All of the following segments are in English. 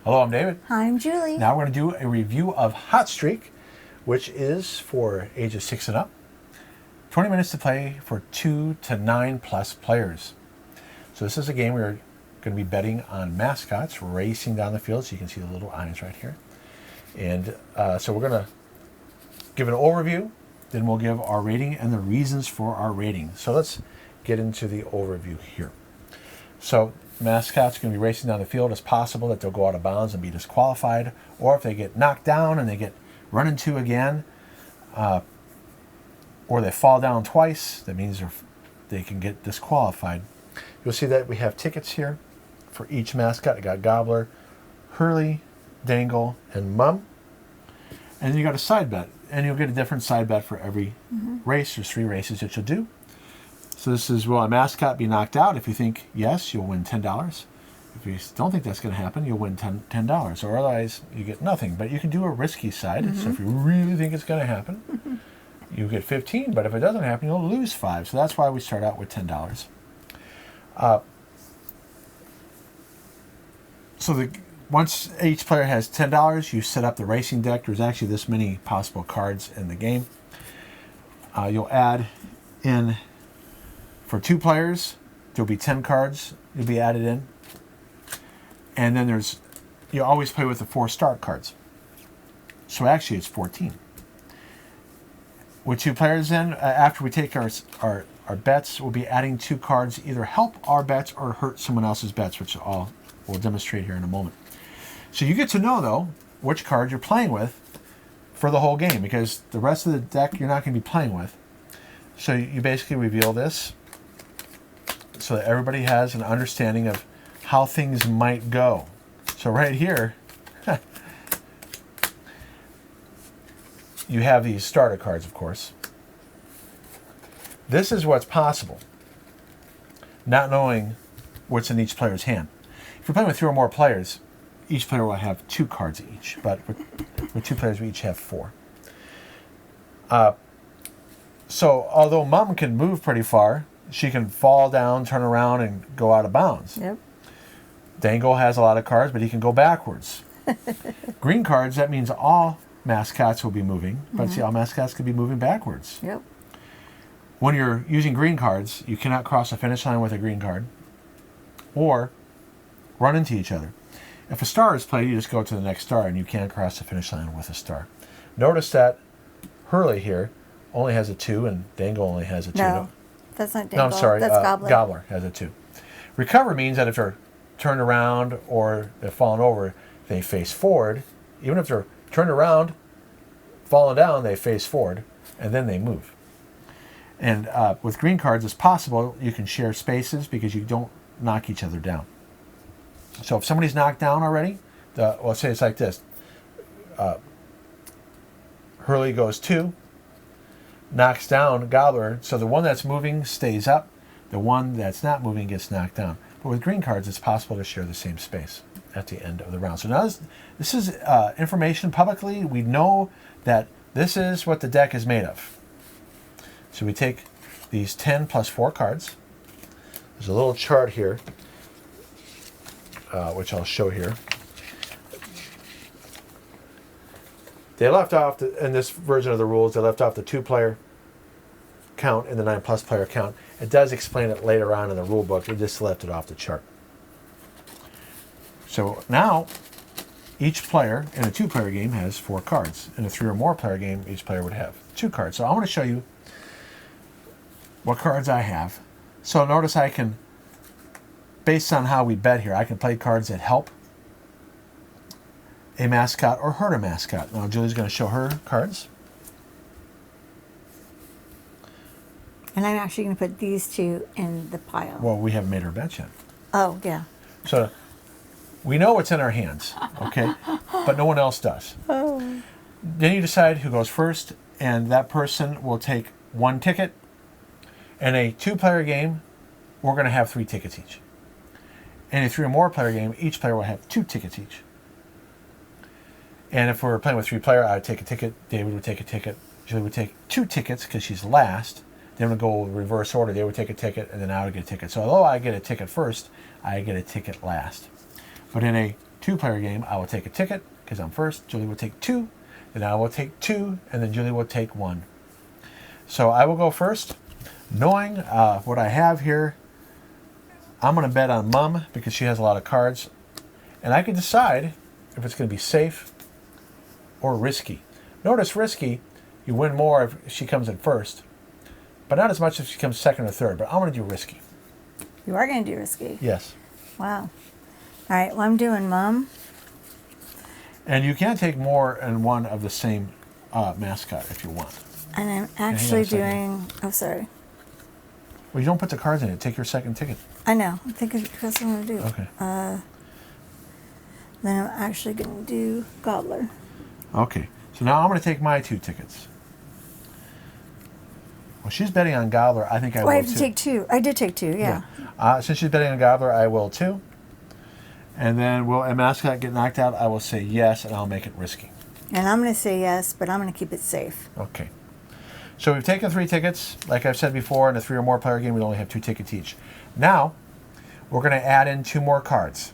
Hello, I'm David. Hi, I'm Julie. Now we're going to do a review of Hot Streak, which is for ages 6 and up. 20 minutes to play for 2 to 9 plus players. So this is a game we're going to be betting on mascots racing down the field. So you can see the little eyes right here. And so we're going to give an overview. Then we'll give our rating and the reasons for our rating. So let's get into the overview here. So mascots are going to be racing down the field. It's possible that they'll go out of bounds and be disqualified, or if they get knocked down and they get run into again, or they fall down twice, that means they can get disqualified. You'll see that we have tickets here for each mascot. I got Gobbler, Hurley, Dangle, and Mum. And then you got a side bet, and you'll get a different side bet for every race. There's 3 races that you'll do. So this is, will a mascot be knocked out? If you think yes, you'll win $10. If you don't think that's going to happen, you'll win $10. Or otherwise, you get nothing. But you can do a risky side. So if you really think it's going to happen, you get 15. But if it doesn't happen, you'll lose 5. So that's why we start out with $10. Once each player has $10, you set up the racing deck. There's actually this many possible cards in the game. You'll add in, for 2 players, there'll be 10 cards you'll be added in. And then you always play with the 4 start cards. So actually it's 14. With 2 players then, after we take our bets, we'll be adding 2 cards, either help our bets or hurt someone else's bets, which we'll demonstrate here in a moment. So you get to know, though, which card you're playing with for the whole game, because the rest of the deck you're not going to be playing with. So you basically reveal this so that everybody has an understanding of how things might go. So right here, you have these starter cards, of course. This is what's possible, not knowing what's in each player's hand. If you're playing with 3 or more players, each player will have 2 cards each, but with 2 players, we each have 4. So although Mum can move pretty far, she can fall down, turn around, and go out of bounds. Yep. Dangle has a lot of cards, but he can go backwards. Green cards, that means all mascots will be moving, but see, all mascots could be moving backwards. Yep. When you're using green cards, you cannot cross a finish line with a green card or run into each other. If a star is played, you just go to the next star, and you can't cross the finish line with a star. Notice that Hurley here only has a 2, and Dangle only has a 2. No, that's not Dangle. No, I'm sorry. That's Gobbler. Gobbler has a 2. Recover means that if they're turned around or they're fallen over, they face forward. Even if they're turned around, fallen down, they face forward, and then they move. And with green cards, it's possible you can share spaces because you don't knock each other down. So if somebody's knocked down already, let's say it's like this. Hurley goes 2, knocks down Gobbler, so the one that's moving stays up, the one that's not moving gets knocked down. But with green cards, it's possible to share the same space at the end of the round. So now this is information publicly. We know that this is what the deck is made of. So we take these 10 plus 4 cards. There's a little chart here, which I'll show here. They left off, in this version of the rules, they left off the 2-player count and the 9+ player count. It does explain it later on in the rule book. We just left it off the chart. So now, each player in a 2-player game has 4 cards. In a 3 or more player game, each player would have 2 cards. So I want to show you what cards I have. So notice I can, based on how we bet here, I can play cards that help a mascot or hurt a mascot. Now Julie's going to show her cards. And I'm actually going to put these 2 in the pile. Well, we haven't made our bets yet. Oh, yeah. So we know what's in our hands, okay? But no one else does. Oh. Then you decide who goes first, and that person will take 1 ticket. In a 2-player game, we're going to have 3 tickets each. In a 3 or more player game, each player will have 2 tickets each. And if we're playing with 3-player, I would take a ticket, David would take a ticket, Julie would take 2 tickets because she's last. Then we'll go reverse order. They would take a ticket, and then I would get a ticket. So although I get a ticket first, I get a ticket last. But in a 2-player game, I will take a ticket because I'm first. Julie will take 2. Then I will take 2, and then Julie will take 1. So I will go first. Knowing what I have here, I'm going to bet on Mom because she has a lot of cards. And I can decide if it's going to be safe or risky. Notice risky, you win more if she comes in first. But not as much if she comes second or third. But I'm going to do risky. You are going to do risky? Yes. Wow. All right, well, I'm doing Mom. And you can take more than one of the same mascot if you want. And I'm actually doing... Oh, sorry. Well, you don't put the cards in it. Take your second ticket. I know. I think that's what I'm going to do. Okay. Then I'm actually going to do Gobbler. Okay. So now I'm going to take my 2 tickets. Well, she's betting on Gobbler. I think I will, I have too. to take 2. I did take 2, yeah. Since she's betting on Gobbler, I will, too. And then will a mascot get knocked out? I will say yes, and I'll make it risky. And I'm going to say yes, but I'm going to keep it safe. Okay. So we've taken 3 tickets. Like I've said before, in a 3 or more player game, we only have 2 tickets each. Now, we're going to add in 2 more cards.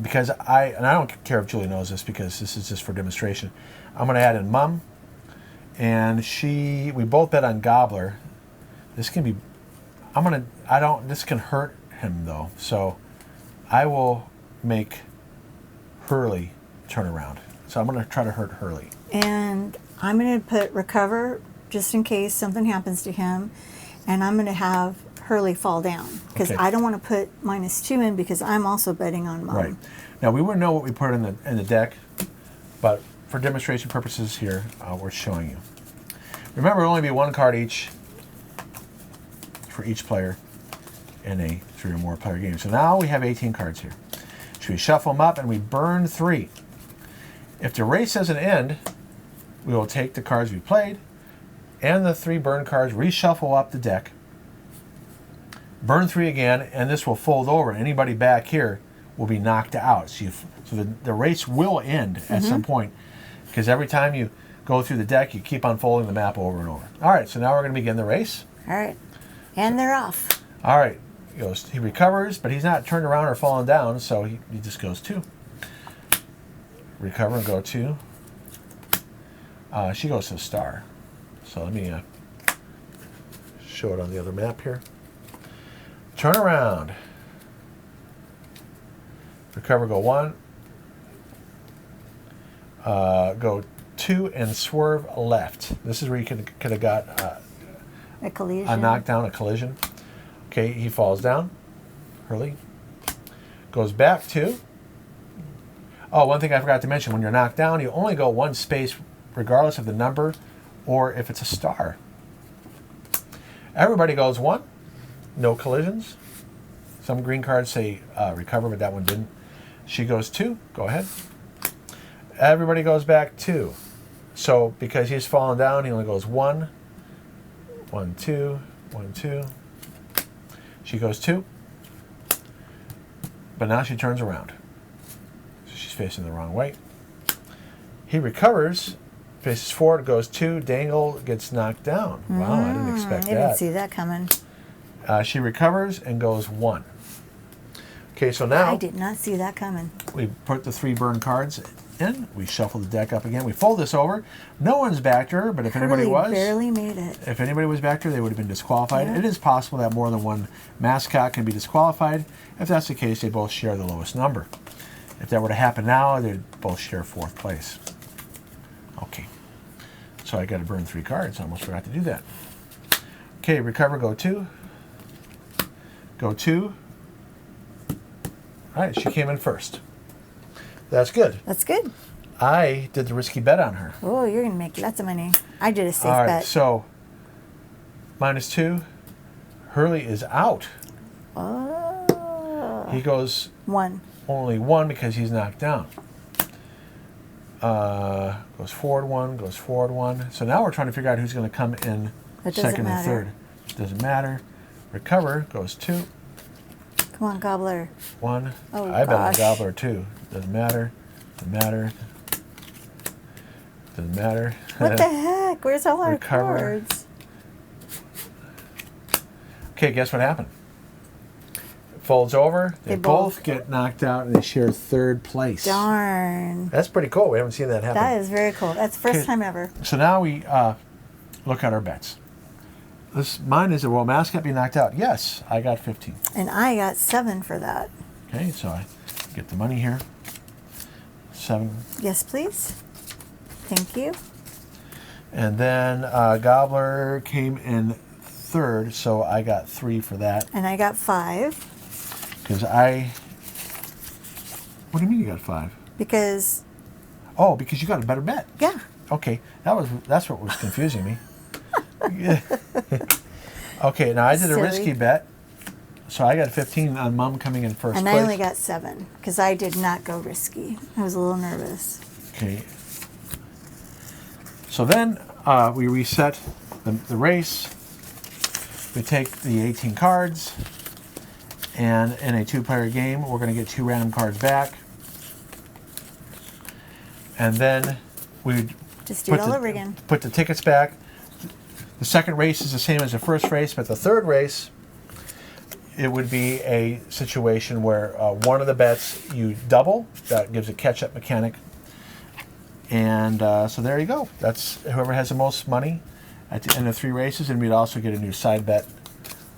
Because I don't care if Julie knows this because this is just for demonstration. I'm going to add in Mum. And we both bet on Gobbler. This can be, this can hurt him though. So I will make Hurley turn around. So I'm going to try to hurt Hurley. And I'm going to put Recover just in case something happens to him. And I'm going to have Hurley fall down. Because I don't want to put -2 in because I'm also betting on Mom. Right. Now we wouldn't know what we put in the deck. But for demonstration purposes here, we're showing you. Remember, it'll only be 1 card each for each player in a 3 or more player game. So now we have 18 cards here. So we shuffle them up and we burn 3. If the race doesn't end, we will take the cards we played and the 3 burn cards, reshuffle up the deck, burn 3 again, and this will fold over. Anybody back here will be knocked out. So the race will end at some point because every time you go through the deck, you keep unfolding the map over and over. All right, so now we're going to begin the race. All right, and they're off. All right, he recovers, but he's not turned around or fallen down, so he just goes 2. Recover and go 2. She goes to the star. So let me show it on the other map here. Turn around. Recover, go 1. Go 2 and swerve left. This is where you could have got a collision. A knockdown, a collision. Okay, he falls down. Hurley goes back 2. Oh, one thing I forgot to mention, when you're knocked down, you only go 1 space regardless of the number or if it's a star. Everybody goes 1. No collisions. Some green cards say recover, but that one didn't. She goes 2. Go ahead. Everybody goes back 2. So because he's fallen down, he only goes 1. 1, 2, 1, 2. She goes 2. But now she turns around. So she's facing the wrong way. He recovers, faces forward, goes 2. Dangle gets knocked down. Wow, I didn't expect that. I didn't see that coming. She recovers and goes 1. Okay, so now I did not see that coming. We put the 3 burn cards in. We shuffle the deck up again. We fold this over. No one's backed her, but if anybody was, barely made it. If anybody was backed her, they would have been disqualified. Yeah. It is possible that more than one mascot can be disqualified. If that's the case, they both share the lowest number. If that were to happen now, they'd both share 4th place. Okay. So I got to burn 3 cards. I almost forgot to do that. Okay, recover, go 2. Go 2. All right, she came in first. That's good. That's good. I did the risky bet on her. Oh, you're going to make lots of money. I did a safe All right, bet. so -2. Hurley is out. Oh. He goes 1. Only 1 because he's knocked down. Goes forward 1, goes forward 1. So now we're trying to figure out who's going to come in second and third. Doesn't matter. Recover, goes 2. Come on, Gobbler. 1. Oh, I bet on gosh. Gobbler 2. Doesn't matter. Doesn't matter. Doesn't matter. What the heck? Where's all our Recover. cards? Okay, guess what happened? folds over. They They both both- get knocked out, and they share third place. Darn. That's pretty cool. We haven't seen that happen. That is very cool. That's the first Okay. time ever. So now we look at our bets. Mine is, will mascot be knocked out? Yes, I got 15. And I got 7 for that. Okay, so I get the money here. 7. Yes, please. Thank you. And then Gobbler came in third, so I got 3 for that. And I got 5 Because I... What do you mean you got 5? because, Oh, because you got a better bet. yeah. Okay, that's what was confusing me. Yeah. Okay, now I did a Silly. risky bet, so I got 15 on Mom coming in first And place. I only got 7 because I did not go risky. I was a little nervous. Okay. So then we reset the race. We take the 18 cards, and in a 2-player game, we're going to get 2 random cards back. And then we Just do it all over again. put the tickets back. The second race is the same as the first race, but the third race, it would be a situation where one of the bets you double. That gives a catch-up mechanic. And so there you go. That's whoever has the most money at the end of 3 races, and we'd also get a new side bet.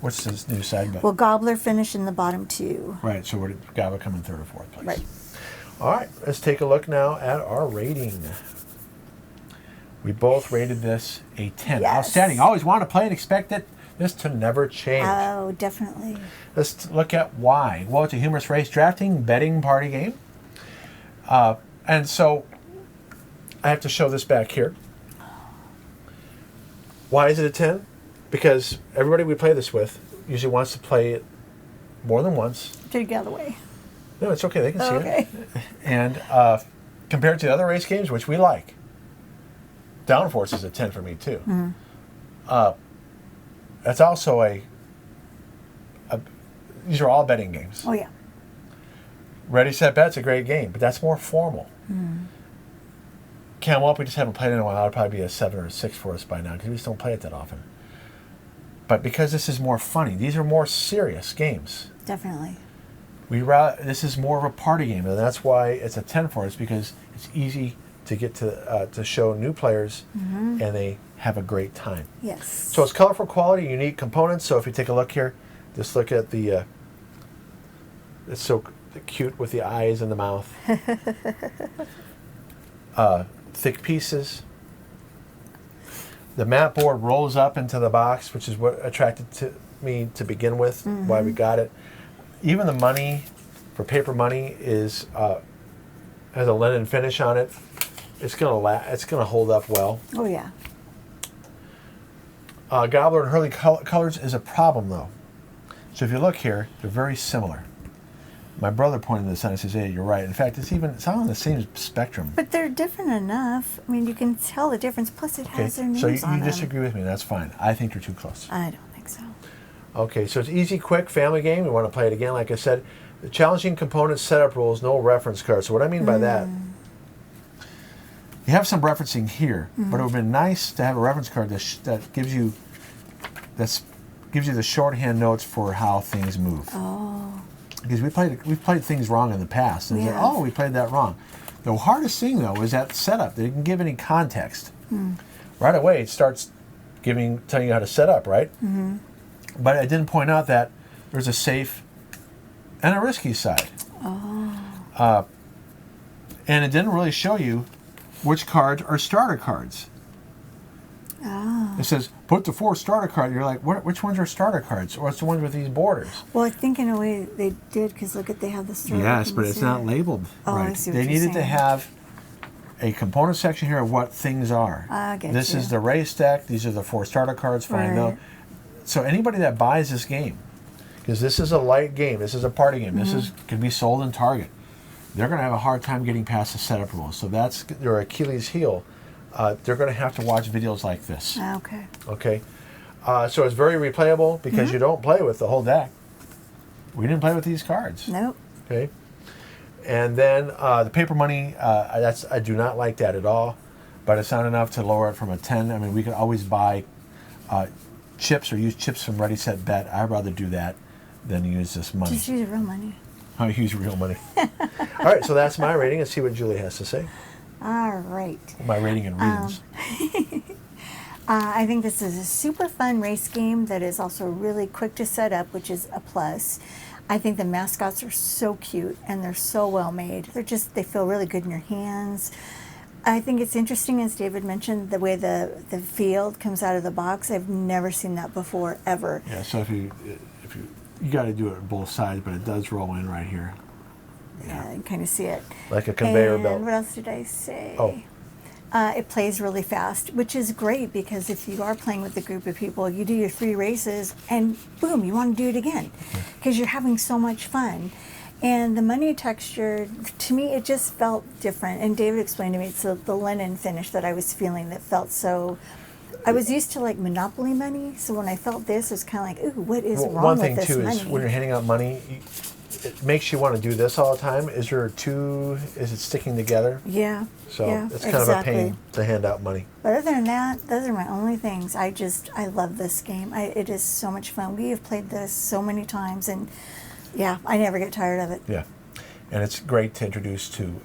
What's this new side bet? Well, Gobbler finished in the bottom 2. Right, so we're Gobbler come in third or fourth place. Right. All right, let's take a look now at our rating. We both rated this a 10. Yes. Outstanding. Always want to play and expect this to never change. Oh, definitely. Let's look at why. Well, it's a humorous race drafting betting party game. And so I have to show this back here. Why is it a 10? Because everybody we play this with usually wants to play it more than once. Did it get out of the way? No, it's okay. They can see Okay. it. And compared to the other race games, which we like, Downforce is a 10 for me, too. That's also these are all betting games. Oh, yeah. Ready, Set, Bet's a great game, but that's more formal. Camel Up, we just haven't played in a while. It'd probably be a 7 or a 6 for us by now because we just don't play it that often. But because this is more funny, these are more serious games. Definitely. This is more of a party game, and that's why it's a 10 for us, because it's easy to get to show new players, and they have a great time. Yes. So it's colorful, quality, unique components. So if you take a look here, just look at the. It's so cute with the eyes and the mouth. Thick pieces. The mat board rolls up into the box, which is what attracted me to begin with. Why we got it. Even the money, for paper money, has a linen finish on it. It's gonna hold up well. Oh, yeah. Gobbler and Hurley colors is a problem, though. So if you look here, they're very similar. My brother pointed this out and says, "Hey, you're right. In fact, it's all on the same spectrum." But they're different enough. I mean, you can tell the difference. Plus, it has their names so on you them. disagree with me? That's fine. I think they're too close. I don't think so. Okay, so it's easy, quick, family game. We want to play it again. Like I said, the challenging components, setup rules, no reference cards. So what I mean by that, you have some referencing here, but it would have been nice to have a reference card that gives you the shorthand notes for how things move. Oh. Because we've played things wrong in the past, and Yeah. we played that wrong. The hardest thing though is that setup. They didn't give any context. Right away, it starts telling you how to set up, right? But I didn't point out that there's a safe and a risky side. And it didn't really show you which cards are starter cards. Oh. It says, put the 4 starter cards. You're like, which ones are starter cards? Or it's the ones with these borders? Well, I think in a way they did, because look at, they have the starter. Yes, but it's not labeled Oh, I right. see what They you're needed to saying. have a component section here of what things are. I get This you. is the race deck. These are the 4 starter cards. Fine. Right. So anybody that buys this game, because this is a light game, this is a party game, this can be sold in Target, they're going to have a hard time getting past the setup rules. So that's their Achilles heel. They're going to have to watch videos like this. Okay. Okay, so it's very replayable because you don't play with the whole deck. We didn't play with these cards. Nope. Okay, and then the paper money. I do not like that at all, but it's not enough to lower it from a 10. I mean, we could always buy chips or use chips from Ready Set Bet. I'd rather do that than use this money. Just use real money. I use real money. All right, so that's my rating. Let's see what Julie has to say. All right. My rating in readings. I think this is a super fun race game that is also really quick to set up, which is a plus. I think the mascots are so cute and they're so well made. They feel really good in your hands. I think it's interesting, as David mentioned, the way the field comes out of the box. I've never seen that before, ever. Yeah, so if you got to do it on both sides, but it does roll in right here. Yeah, you can kind of see it. Like a conveyor belt. And what else did I say? Oh. It plays really fast, which is great because if you are playing with a group of people, you do your 3 races and boom, you want to do it again because you're having so much fun. And the money texture, to me, it just felt different. And David explained to me it's the linen finish that I was feeling that felt so. I was used to like Monopoly money, so when I felt this, it was kind of like, ooh, what is wrong with this money? One thing too is when you're handing out money, it makes you want to do this all the time. Is it sticking together? Yeah. So yeah, it's kind of a pain to hand out money. But other than that, those are my only things. I love this game. It is so much fun. We have played this so many times, and yeah, I never get tired of it. Yeah, and it's great to introduce to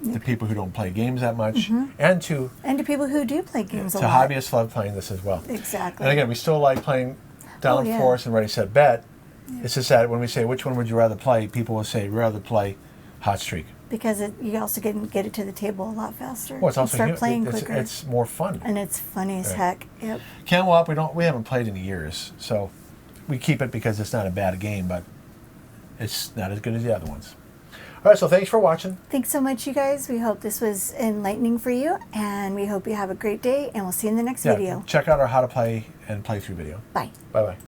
the people who don't play games that much, and to people who do play games a lot. To hobbyists love playing this as well. Exactly. And again, we still like playing Down Force and Ready Set Bet. Yeah. It's just that when we say which one would you rather play, people will say rather play Hot Streak. Because you also get it to the table a lot faster. Well, it's also start playing quicker. It's more fun. And it's funny as heck. Yep. Camel Up, we haven't played in years, so we keep it because it's not a bad game, but it's not as good as the other ones. All right, so thanks for watching. Thanks so much, you guys. We hope this was enlightening for you, and we hope you have a great day, and we'll see you in the next video. Check out our How to Play and Play Through video. Bye. Bye-bye.